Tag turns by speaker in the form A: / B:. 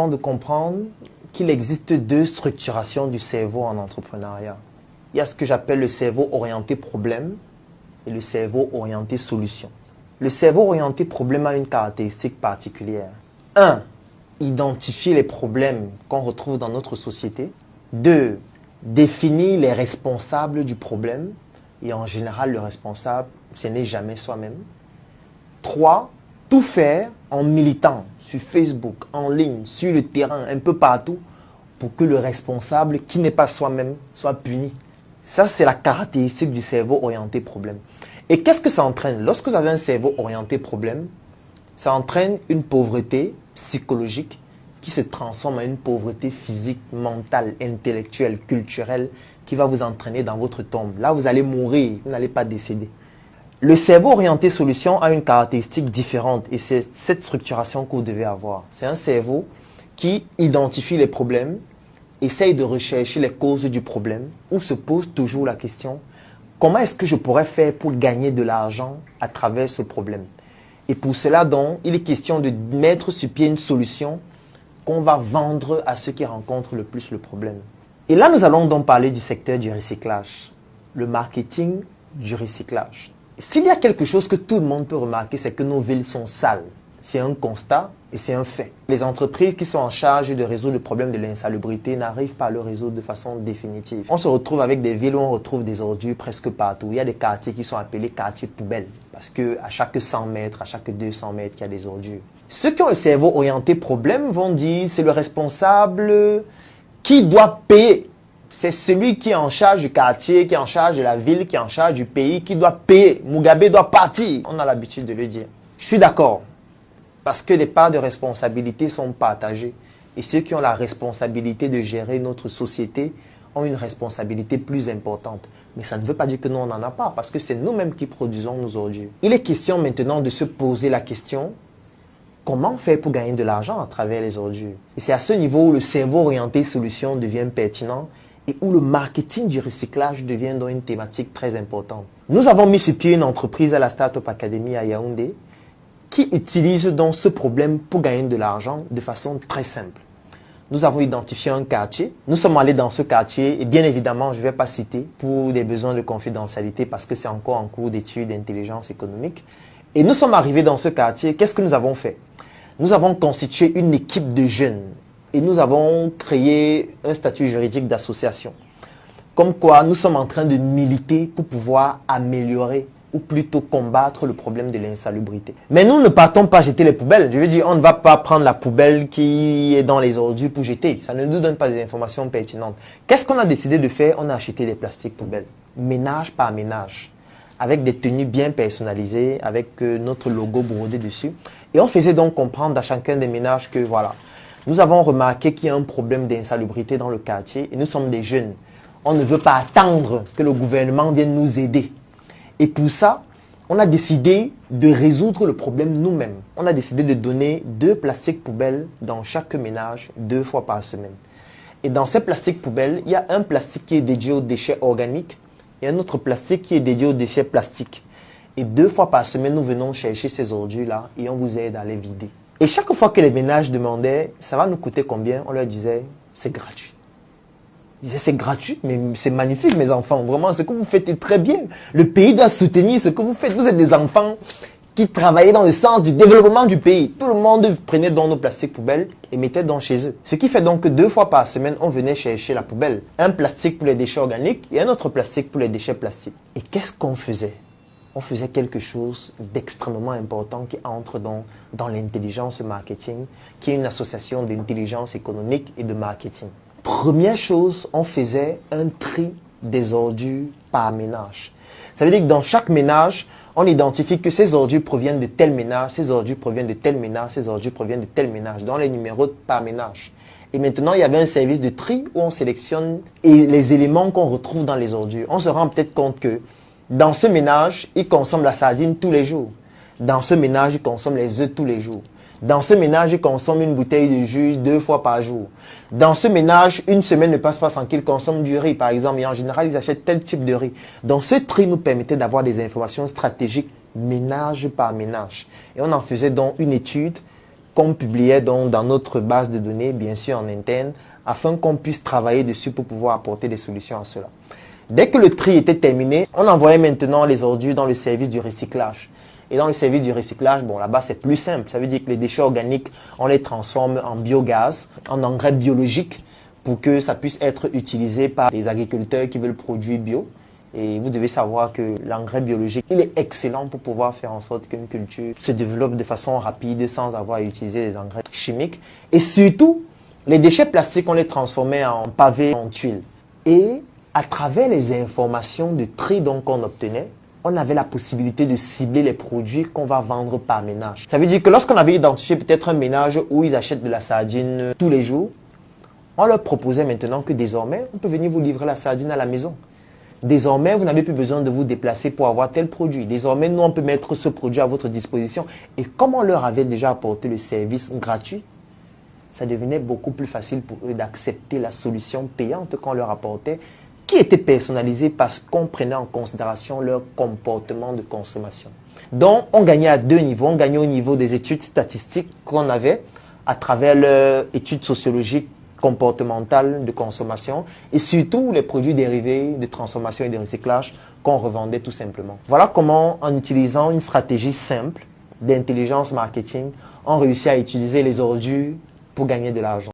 A: De comprendre qu'il existe deux structurations du cerveau en entrepreneuriat. Il y a ce que j'appelle le cerveau orienté problème et le cerveau orienté solution. Le cerveau orienté problème a une caractéristique particulière. 1. Identifier les problèmes qu'on retrouve dans notre société. 2. Définir les responsables du problème. Et en général, le responsable, ce n'est jamais soi-même. 3. Tout faire en militant sur Facebook, en ligne, sur le terrain, un peu partout, pour que le responsable, qui n'est pas soi-même, soit puni. Ça, c'est la caractéristique du cerveau orienté problème. Et qu'est-ce que ça entraîne? Lorsque vous avez un cerveau orienté problème, ça entraîne une pauvreté psychologique qui se transforme en une pauvreté physique, mentale, intellectuelle, culturelle, qui va vous entraîner dans votre tombe. Là, vous allez mourir, vous n'allez pas décéder. Le cerveau orienté solution a une caractéristique différente et c'est cette structuration que vous devez avoir. C'est un cerveau qui identifie les problèmes, essaye de rechercher les causes du problème ou se pose toujours la question « Comment est-ce que je pourrais faire pour gagner de l'argent à travers ce problème ?» Et pour cela, donc, il est question de mettre sur pied une solution qu'on va vendre à ceux qui rencontrent le plus le problème. Et là, nous allons donc parler du secteur du recyclage, le marketing du recyclage. S'il y a quelque chose que tout le monde peut remarquer, c'est que nos villes sont sales. C'est un constat et c'est un fait. Les entreprises qui sont en charge de résoudre le problème de l'insalubrité n'arrivent pas à le résoudre de façon définitive. On se retrouve avec des villes où on retrouve des ordures presque partout. Il y a des quartiers qui sont appelés quartiers poubelles parce qu'à chaque 100 mètres, à chaque 200 mètres, il y a des ordures. Ceux qui ont le cerveau orienté problème vont dire c'est le responsable qui doit payer. C'est celui qui est en charge du quartier, qui est en charge de la ville, qui est en charge du pays, qui doit payer. Mugabe doit partir. On a l'habitude de le dire. Je suis d'accord. Parce que les parts de responsabilité sont partagées. Et ceux qui ont la responsabilité de gérer notre société ont une responsabilité plus importante. Mais ça ne veut pas dire que nous, on n'en a pas. Parce que c'est nous-mêmes qui produisons nos ordures. Il est question maintenant de se poser la question, comment faire pour gagner de l'argent à travers les ordures? Et c'est à ce niveau où le cerveau orienté solution devient pertinent et où le marketing du recyclage devient donc une thématique très importante. Nous avons mis sur pied une entreprise à la Startup Academy à Yaoundé qui utilise donc ce problème pour gagner de l'argent de façon très simple. Nous avons identifié un quartier, nous sommes allés dans ce quartier et bien évidemment, je ne vais pas citer pour des besoins de confidentialité parce que c'est encore en cours d'études d'intelligence économique. Et nous sommes arrivés dans ce quartier, qu'est-ce que nous avons fait? Nous avons constitué une équipe de jeunes. Et nous avons créé un statut juridique d'association. Comme quoi, nous sommes en train de militer pour pouvoir améliorer ou plutôt combattre le problème de l'insalubrité. Mais nous ne partons pas jeter les poubelles. Je veux dire, on ne va pas prendre la poubelle qui est dans les ordures pour jeter. Ça ne nous donne pas des informations pertinentes. Qu'est-ce qu'on a décidé de faire? On a acheté des plastiques poubelles, ménage par ménage, avec des tenues bien personnalisées, avec notre logo brodé dessus. Et on faisait donc comprendre à chacun des ménages que voilà, nous avons remarqué qu'il y a un problème d'insalubrité dans le quartier et nous sommes des jeunes. On ne veut pas attendre que le gouvernement vienne nous aider. Et pour ça, on a décidé de résoudre le problème nous-mêmes. On a décidé de donner 2 plastiques poubelles dans chaque ménage 2 fois par semaine. Et dans ces plastiques poubelles, il y a un plastique qui est dédié aux déchets organiques et un autre plastique qui est dédié aux déchets plastiques. Et 2 fois par semaine, nous venons chercher ces ordures-là et on vous aide à les vider. Et chaque fois que les ménages demandaient, ça va nous coûter combien? On leur disait, c'est gratuit. Ils disaient, c'est gratuit, mais c'est magnifique, mes enfants. Vraiment, ce que vous faites est très bien. Le pays doit soutenir ce que vous faites. Vous êtes des enfants qui travaillaient dans le sens du développement du pays. Tout le monde prenait dans nos plastiques poubelles et mettait dans chez eux. Ce qui fait donc que 2 fois par semaine, on venait chercher la poubelle. Un plastique pour les déchets organiques et un autre plastique pour les déchets plastiques. Et qu'est-ce qu'on faisait? On faisait quelque chose d'extrêmement important qui entre dans l'intelligence marketing, qui est une association d'intelligence économique et de marketing. Première chose, on faisait un tri des ordures par ménage. Ça veut dire que dans chaque ménage, on identifie que ces ordures proviennent de tel ménage, ces ordures proviennent de tel ménage, ces ordures proviennent de tel ménage, dans les numéros par ménage. Et maintenant, il y avait un service de tri où on sélectionne les éléments qu'on retrouve dans les ordures. On se rend peut-être compte que dans ce ménage, il consomme la sardine tous les jours. Dans ce ménage, il consomme les œufs tous les jours. Dans ce ménage, il consomme une bouteille de jus 2 fois par jour. Dans ce ménage, une semaine ne passe pas sans qu'il consomme du riz, par exemple. Et en général, ils achètent tel type de riz. Donc, ce tri nous permettait d'avoir des informations stratégiques ménage par ménage. Et on en faisait donc une étude qu'on publiait donc dans notre base de données, bien sûr en interne, afin qu'on puisse travailler dessus pour pouvoir apporter des solutions à cela. Dès que le tri était terminé, on envoyait maintenant les ordures dans le service du recyclage. Et dans le service du recyclage, bon, là-bas, c'est plus simple. Ça veut dire que les déchets organiques, on les transforme en biogaz, en engrais biologique, pour que ça puisse être utilisé par des agriculteurs qui veulent produire bio. Et vous devez savoir que l'engrais biologique, il est excellent pour pouvoir faire en sorte qu'une culture se développe de façon rapide sans avoir à utiliser des engrais chimiques. Et surtout, les déchets plastiques, on les transformait en pavés, en tuiles. Et à travers les informations de tri qu'on obtenait, on avait la possibilité de cibler les produits qu'on va vendre par ménage. Ça veut dire que lorsqu'on avait identifié peut-être un ménage où ils achètent de la sardine tous les jours, on leur proposait maintenant que désormais, on peut venir vous livrer la sardine à la maison. Désormais, vous n'avez plus besoin de vous déplacer pour avoir tel produit. Désormais, nous, on peut mettre ce produit à votre disposition. Et comme on leur avait déjà apporté le service gratuit, ça devenait beaucoup plus facile pour eux d'accepter la solution payante qu'on leur apportait, qui était personnalisée parce qu'on prenait en considération leur comportement de consommation. Donc, on gagnait à deux niveaux. On gagnait au niveau des études statistiques qu'on avait à travers leurs études sociologiques comportementales de consommation et surtout les produits dérivés de transformation et de recyclage qu'on revendait tout simplement. Voilà comment, en utilisant une stratégie simple d'intelligence marketing, on réussit à utiliser les ordures pour gagner de l'argent.